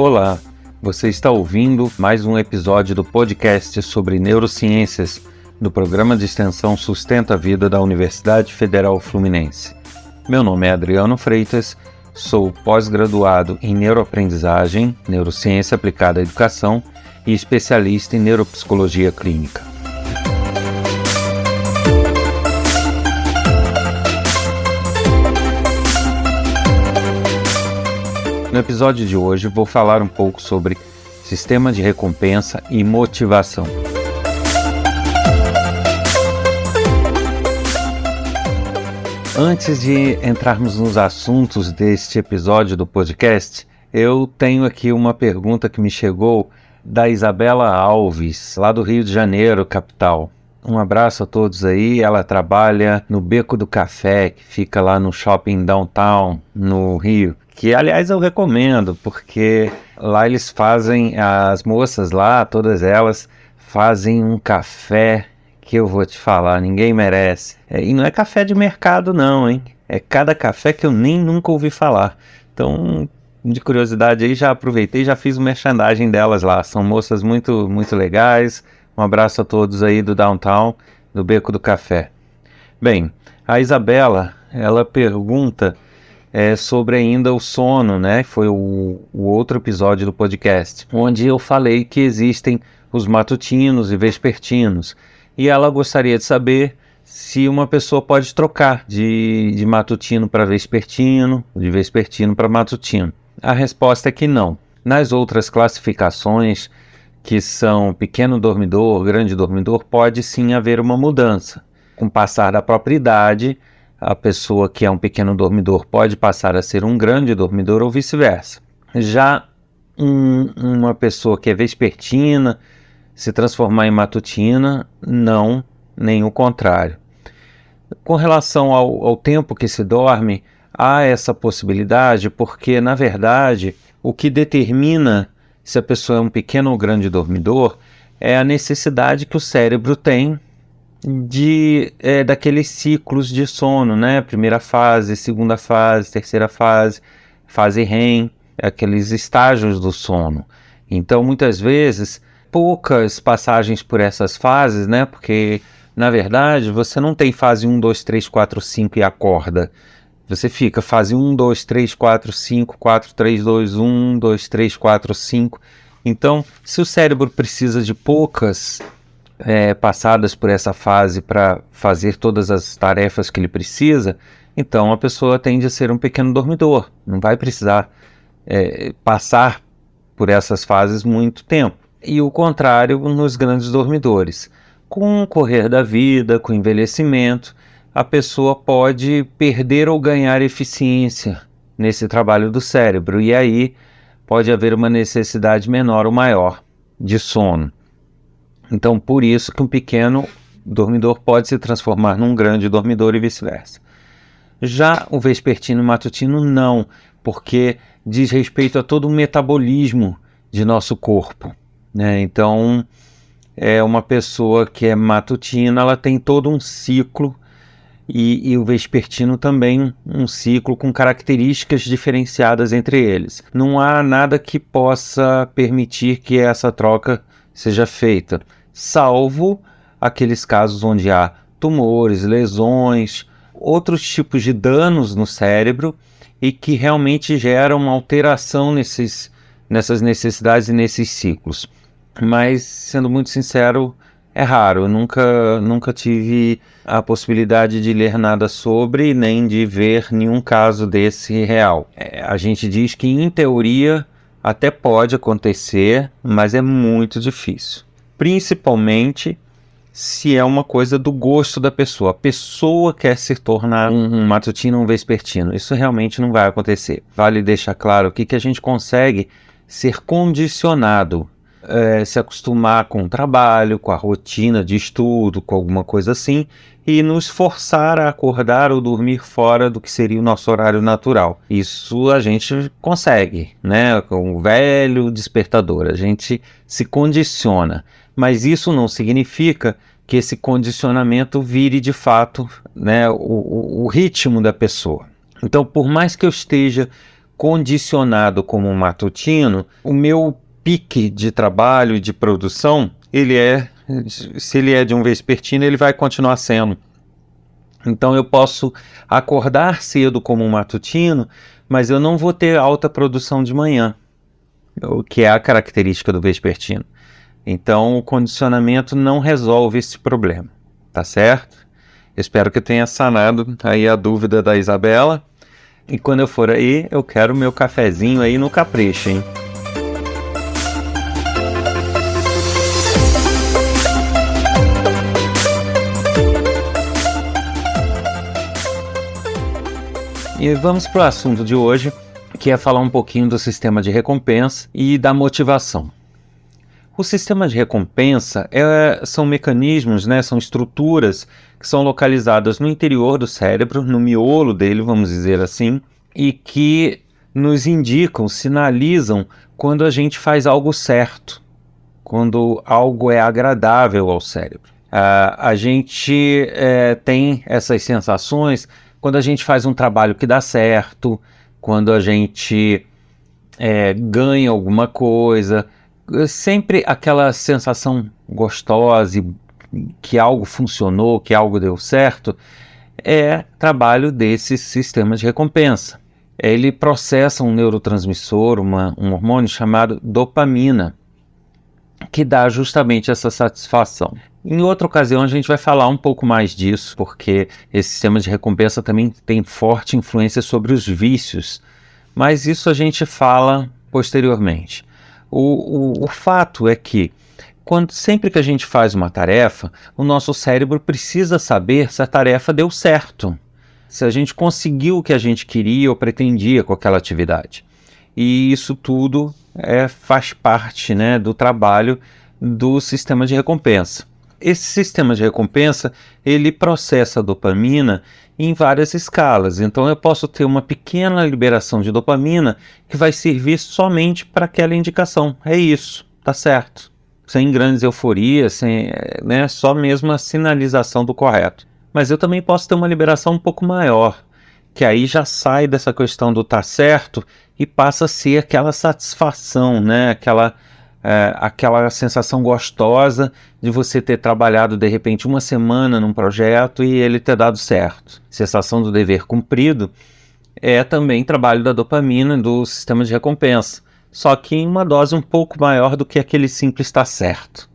Olá, você está ouvindo mais um episódio do podcast sobre neurociências do programa de extensão Sustenta a Vida da Universidade Federal Fluminense. Meu nome é Adriano Freitas, sou pós-graduado em neuroaprendizagem, neurociência aplicada à educação e especialista em neuropsicologia clínica. No episódio de hoje vou falar um pouco sobre sistema de recompensa e motivação. Antes de entrarmos nos assuntos deste episódio do podcast, eu tenho aqui uma pergunta que me chegou da Isabela Alves, lá do Rio de Janeiro, capital. Um abraço a todos aí. Ela trabalha no Beco do Café, que fica lá no shopping downtown, no Rio. Que, aliás, eu recomendo, porque lá eles fazem, as moças lá, todas elas, fazem um café que eu vou te falar, ninguém merece. E não é café de mercado não, hein? É cada café que eu nem nunca ouvi falar. Então, de curiosidade aí, já aproveitei, já fiz o merchandising delas lá. São moças muito, muito legais. Um abraço a todos aí do downtown, do Beco do Café. Bem, a Isabela, ela pergunta sobre ainda o sono, né? Foi o outro episódio do podcast, onde eu falei que existem os matutinos e vespertinos. E ela gostaria de saber se uma pessoa pode trocar de matutino para vespertino, de vespertino para matutino. A resposta é que não. Nas outras classificações, que são pequeno dormidor, grande dormidor, pode sim haver uma mudança. Com o passar da própria idade, a pessoa que é um pequeno dormidor pode passar a ser um grande dormidor ou vice-versa. Já uma pessoa que é vespertina, se transformar em matutina, não, nem o contrário. Com relação ao tempo que se dorme, há essa possibilidade porque, na verdade, o que determina se a pessoa é um pequeno ou grande dormidor é a necessidade que o cérebro tem daqueles ciclos de sono, né? Primeira fase, segunda fase, terceira fase, fase REM, aqueles estágios do sono. Então, muitas vezes, poucas passagens por essas fases, né? Porque, na verdade, você não tem fase 1, 2, 3, 4, 5 e acorda. Você fica fase 1, 2, 3, 4, 5, 4, 3, 2, 1, 2, 3, 4, 5. Então, se o cérebro precisa de poucas passadas por essa fase para fazer todas as tarefas que ele precisa, então a pessoa tende a ser um pequeno dormidor. Não vai precisar passar por essas fases muito tempo. E o contrário nos grandes dormidores. Com o correr da vida, com o envelhecimento, a pessoa pode perder ou ganhar eficiência nesse trabalho do cérebro, e aí pode haver uma necessidade menor ou maior de sono. Então, por isso que um pequeno dormidor pode se transformar num grande dormidor e vice-versa. Já o vespertino e matutino não, porque diz respeito a todo o metabolismo de nosso corpo, né? Então, uma pessoa que é matutina, ela tem todo um ciclo, e o vespertino também um ciclo com características diferenciadas entre eles. Não há nada que possa permitir que essa troca seja feita, salvo aqueles casos onde há tumores, lesões, outros tipos de danos no cérebro e que realmente geram uma alteração nessas necessidades e nesses ciclos. Mas, sendo muito sincero, é raro. Eu nunca tive a possibilidade de ler nada sobre, nem de ver nenhum caso desse real. A gente diz que, em teoria, até pode acontecer, mas é muito difícil. Principalmente se é uma coisa do gosto da pessoa. A pessoa quer se tornar um matutino ou um vespertino. Isso realmente não vai acontecer. Vale deixar claro que a gente consegue ser condicionado, se acostumar com o trabalho, com a rotina de estudo, com alguma coisa assim, e nos forçar a acordar ou dormir fora do que seria o nosso horário natural. Isso a gente consegue, né? Com o velho despertador, a gente se condiciona. Mas isso não significa que esse condicionamento vire de fato, né, o ritmo da pessoa. Então, por mais que eu esteja condicionado como um matutino, o meu pique de trabalho e de produção, se ele é de um vespertino, ele vai continuar sendo. Então eu posso acordar cedo como um matutino, mas eu não vou ter alta produção de manhã, o que é a característica do vespertino. Então o condicionamento não resolve esse problema, tá certo? Espero que tenha sanado aí a dúvida da Isabela. E quando eu for aí, eu quero meu cafezinho aí no capricho, hein? E vamos para o assunto de hoje, que é falar um pouquinho do sistema de recompensa e da motivação. O sistema de recompensa são mecanismos, né, são estruturas que são localizadas no interior do cérebro, no miolo dele, vamos dizer assim, e que nos indicam, sinalizam quando a gente faz algo certo, quando algo é agradável ao cérebro. A gente tem essas sensações quando a gente faz um trabalho que dá certo, quando a gente ganha alguma coisa, sempre aquela sensação gostosa que algo funcionou, que algo deu certo, é trabalho desses sistemas de recompensa. Ele processa um neurotransmissor, um hormônio chamado dopamina, que dá justamente essa satisfação. Em outra ocasião a gente vai falar um pouco mais disso, porque esse sistema de recompensa também tem forte influência sobre os vícios, mas isso a gente fala posteriormente. O fato é que sempre que a gente faz uma tarefa, o nosso cérebro precisa saber se a tarefa deu certo, se a gente conseguiu o que a gente queria ou pretendia com aquela atividade. E isso tudo faz parte, né, do trabalho do sistema de recompensa. Esse sistema de recompensa, ele processa a dopamina em várias escalas. Então eu posso ter uma pequena liberação de dopamina que vai servir somente para aquela indicação. É isso, tá certo. Sem grandes euforias, só mesmo a sinalização do correto. Mas eu também posso ter uma liberação um pouco maior, que aí já sai dessa questão do tá certo e passa a ser aquela satisfação, né? Aquela sensação gostosa de você ter trabalhado de repente uma semana num projeto e ele ter dado certo. Sensação do dever cumprido é também trabalho da dopamina, do sistema de recompensa, só que em uma dose um pouco maior do que aquele simples tá certo.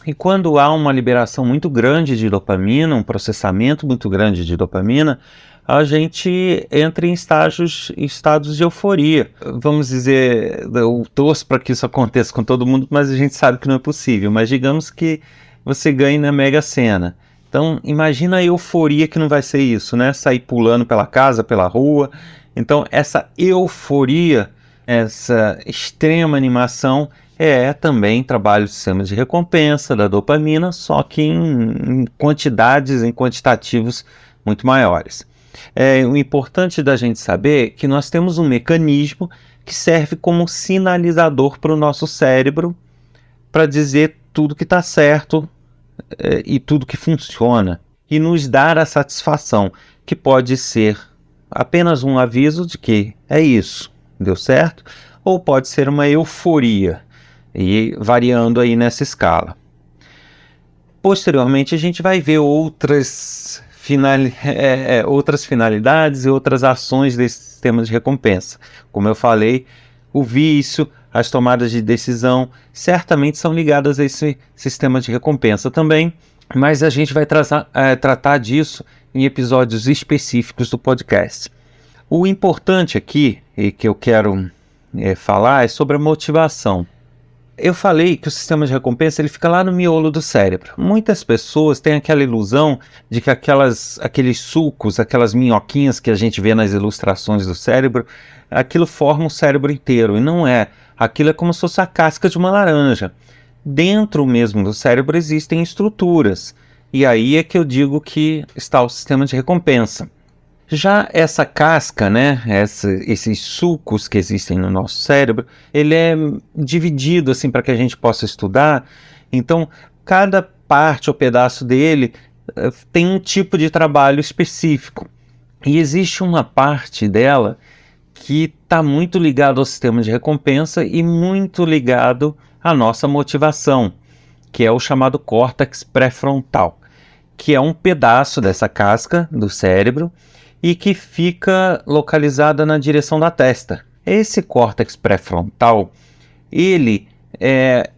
E quando há uma liberação muito grande de dopamina, um processamento muito grande de dopamina, a gente entra em estados de euforia. Vamos dizer, eu torço para que isso aconteça com todo mundo, mas a gente sabe que não é possível. Mas digamos que você ganhe na Mega Sena. Então, imagina a euforia que não vai ser isso, né? Sair pulando pela casa, pela rua. Então, essa euforia, essa extrema animação é também trabalho do sistema de recompensa, da dopamina, só que em quantidades, em quantitativos muito maiores. O importante da gente saber que nós temos um mecanismo que serve como sinalizador para o nosso cérebro para dizer tudo que está certo e tudo que funciona e nos dar a satisfação, que pode ser apenas um aviso de que é isso, deu certo, ou pode ser uma euforia, e variando aí nessa escala. Posteriormente a gente vai ver outras finalidades e outras ações desse sistema de recompensa. Como eu falei, o vício, as tomadas de decisão certamente são ligadas a esse sistema de recompensa também, mas a gente vai tratar disso em episódios específicos do podcast. O importante aqui, e que eu quero falar, é sobre a motivação. Eu falei que o sistema de recompensa ele fica lá no miolo do cérebro. Muitas pessoas têm aquela ilusão de que aqueles sulcos, aquelas minhoquinhas que a gente vê nas ilustrações do cérebro, aquilo forma o cérebro inteiro, e não é. Aquilo é como se fosse a casca de uma laranja. Dentro mesmo do cérebro existem estruturas, e aí é que eu digo que está o sistema de recompensa. Já essa casca, né, esses sulcos que existem no nosso cérebro, ele é dividido assim para que a gente possa estudar. Então, cada parte ou pedaço dele tem um tipo de trabalho específico. E existe uma parte dela que está muito ligado ao sistema de recompensa e muito ligado à nossa motivação, que é o chamado córtex pré-frontal, que é um pedaço dessa casca do cérebro e que fica localizada na direção da testa. Esse córtex pré-frontal, ele é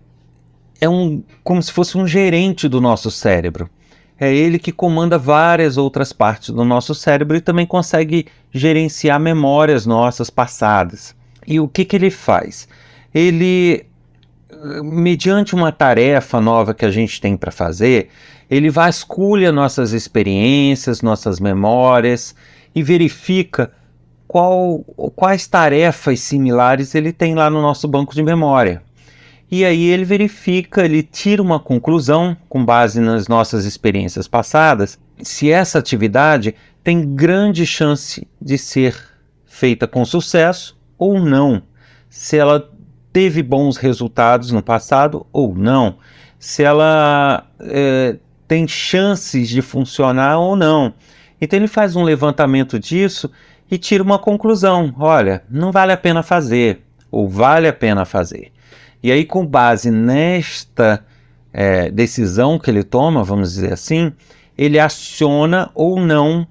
como se fosse um gerente do nosso cérebro. É ele que comanda várias outras partes do nosso cérebro e também consegue gerenciar memórias nossas passadas. E o que ele faz? Ele, mediante uma tarefa nova que a gente tem para fazer, ele vasculha nossas experiências, nossas memórias e verifica quais tarefas similares ele tem lá no nosso banco de memória. E aí ele verifica, ele tira uma conclusão com base nas nossas experiências passadas, se essa atividade tem grande chance de ser feita com sucesso ou não, se ela teve bons resultados no passado ou não, se ela tem chances de funcionar ou não. Então ele faz um levantamento disso e tira uma conclusão, olha, não vale a pena fazer, ou vale a pena fazer. E aí, com base nesta decisão que ele toma, vamos dizer assim, ele aciona ou não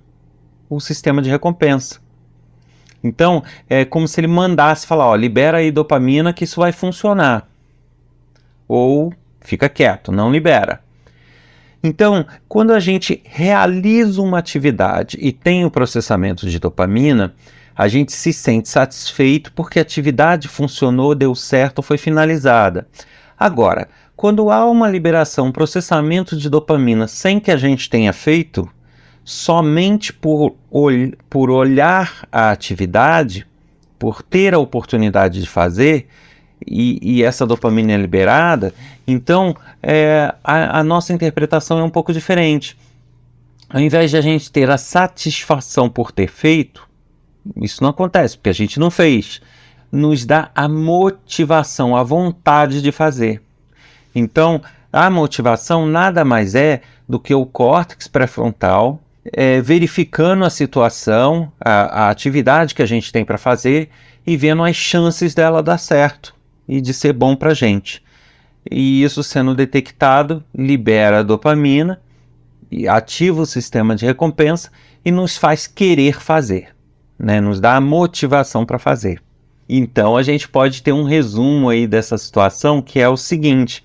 o sistema de recompensa. Então, é como se ele mandasse falar, ó, libera aí dopamina que isso vai funcionar. Ou fica quieto, não libera. Então, quando a gente realiza uma atividade e tem o processamento de dopamina, a gente se sente satisfeito porque a atividade funcionou, deu certo, foi finalizada. Agora, quando há uma liberação, um processamento de dopamina sem que a gente tenha feito, somente por olhar a atividade, por ter a oportunidade de fazer, e essa dopamina é liberada, então a nossa interpretação é um pouco diferente. Ao invés de a gente ter a satisfação por ter feito, isso não acontece, porque a gente não fez. Nos dá a motivação, a vontade de fazer. Então, a motivação nada mais é do que o córtex pré-frontal verificando a situação, a atividade que a gente tem para fazer e vendo as chances dela dar certo e de ser bom para a gente. E isso sendo detectado, libera a dopamina, e ativa o sistema de recompensa e nos faz querer fazer. Nos dá a motivação para fazer. Então a gente pode ter um resumo aí dessa situação, que é o seguinte: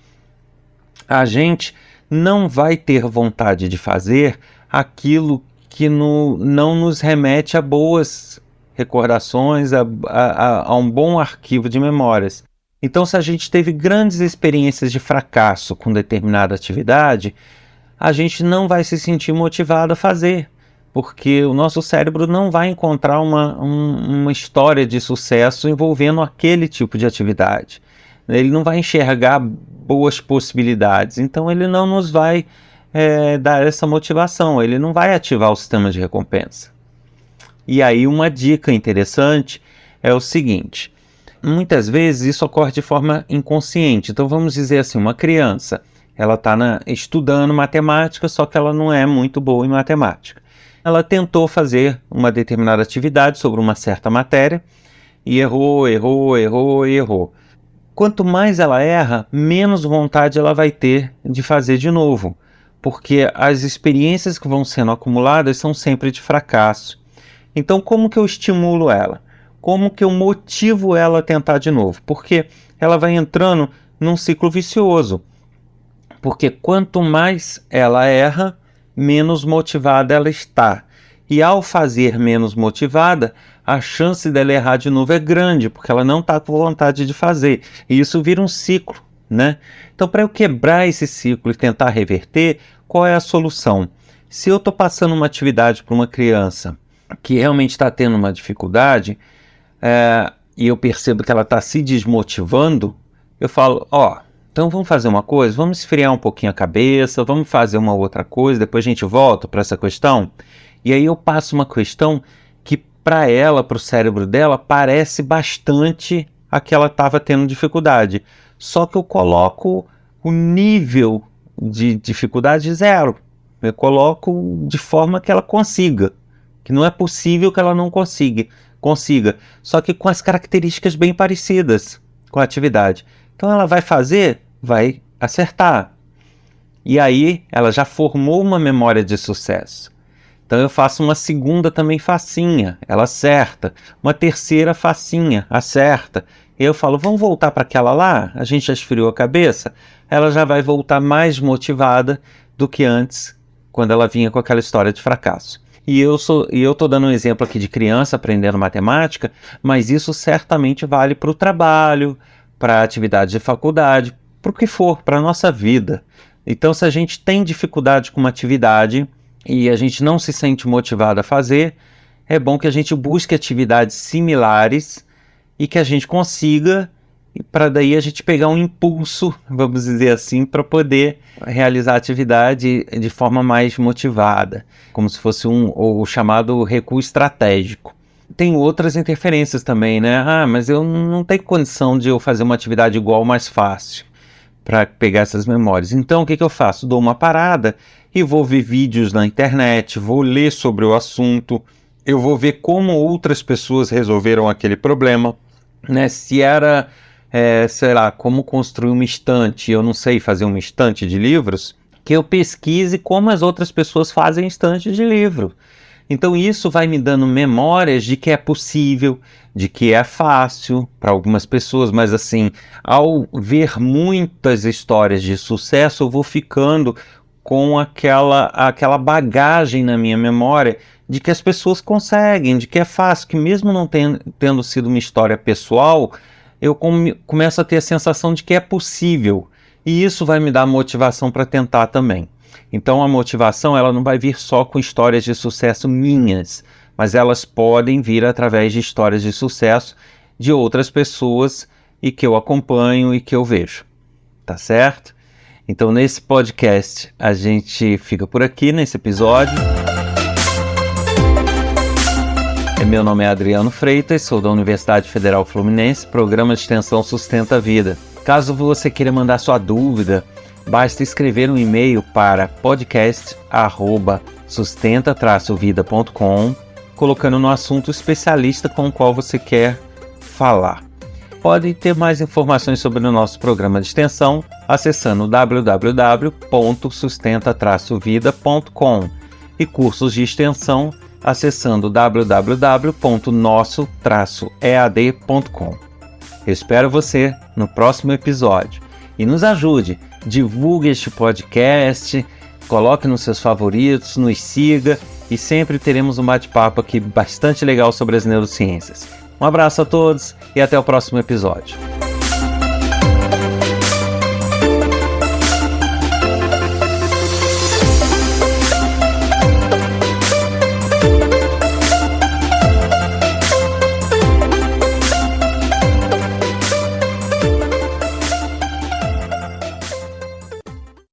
a gente não vai ter vontade de fazer aquilo que não nos remete a boas recordações, a um bom arquivo de memórias. Então, se a gente teve grandes experiências de fracasso com determinada atividade, a gente não vai se sentir motivado a fazer, porque o nosso cérebro não vai encontrar uma história de sucesso envolvendo aquele tipo de atividade. Ele não vai enxergar boas possibilidades, então ele não nos vai dar essa motivação, ele não vai ativar o sistema de recompensa. E aí uma dica interessante é o seguinte: muitas vezes isso ocorre de forma inconsciente. Então vamos dizer assim, uma criança, ela está estudando matemática, só que ela não é muito boa em matemática. Ela tentou fazer uma determinada atividade sobre uma certa matéria e errou. Quanto mais ela erra, menos vontade ela vai ter de fazer de novo, porque as experiências que vão sendo acumuladas são sempre de fracasso. Então, como que eu estimulo ela? Como que eu motivo ela a tentar de novo? Porque ela vai entrando num ciclo vicioso. Porque quanto mais ela erra, menos motivada ela está. E ao fazer menos motivada, a chance dela errar de novo é grande, porque ela não está com vontade de fazer. E isso vira um ciclo, né? Então, para eu quebrar esse ciclo e tentar reverter, qual é a solução? Se eu estou passando uma atividade para uma criança que realmente está tendo uma dificuldade, e eu percebo que ela está se desmotivando, eu falo, então vamos fazer uma coisa, vamos esfriar um pouquinho a cabeça, vamos fazer uma outra coisa, depois a gente volta para essa questão. E aí eu passo uma questão que para ela, para o cérebro dela, parece bastante a que ela estava tendo dificuldade. Só que eu coloco o nível de dificuldade zero. Eu coloco de forma que ela consiga. Que não é possível que ela não consiga. consiga, só que com as características bem parecidas com a atividade. Então ela vai fazer, vai acertar. E aí ela já formou uma memória de sucesso. Então eu faço uma segunda também facinha, ela acerta. Uma terceira facinha, acerta. E eu falo, vamos voltar para aquela lá? A gente já esfriou a cabeça? Ela já vai voltar mais motivada do que antes, quando ela vinha com aquela história de fracasso. E eu estou dando um exemplo aqui de criança aprendendo matemática, mas isso certamente vale para o trabalho, para a atividade de faculdade, para o que for, para a nossa vida. Então, se a gente tem dificuldade com uma atividade e a gente não se sente motivado a fazer, é bom que a gente busque atividades similares e que a gente consiga, para daí a gente pegar um impulso, vamos dizer assim, para poder realizar a atividade de forma mais motivada, como se fosse o chamado recuo estratégico. Tem outras interferências também, né? Mas eu não tenho condição de eu fazer uma atividade igual mais fácil para pegar essas memórias. Então, o que eu faço? Dou uma parada e vou ver vídeos na internet, vou ler sobre o assunto, eu vou ver como outras pessoas resolveram aquele problema, né? Se era, sei lá, como construir uma estante, eu não sei fazer uma estante de livros, que eu pesquise como as outras pessoas fazem estante de livro. Então isso vai me dando memórias de que é possível, de que é fácil para algumas pessoas, mas assim, ao ver muitas histórias de sucesso, eu vou ficando com aquela bagagem na minha memória de que as pessoas conseguem, de que é fácil, que mesmo não tendo sido uma história pessoal, eu começo a ter a sensação de que é possível. E isso vai me dar motivação para tentar também. Então a motivação ela não vai vir só com histórias de sucesso minhas, mas elas podem vir através de histórias de sucesso de outras pessoas e que eu acompanho e que eu vejo. Tá certo? Então nesse podcast a gente fica por aqui nesse episódio. Meu nome é Adriano Freitas, sou da Universidade Federal Fluminense, programa de extensão Sustenta a Vida. Caso você queira mandar sua dúvida, basta escrever um e-mail para podcast@sustenta-vida.com, colocando no assunto especialista com o qual você quer falar. Pode ter mais informações sobre o nosso programa de extensão acessando www.sustenta-vida.com e cursos de extensão acessando www.nosso-ead.com. Eu espero você no próximo episódio e nos ajude, divulgue este podcast, coloque nos seus favoritos, nos siga e sempre teremos um bate-papo aqui bastante legal sobre as neurociências. Um abraço a todos e até o próximo episódio.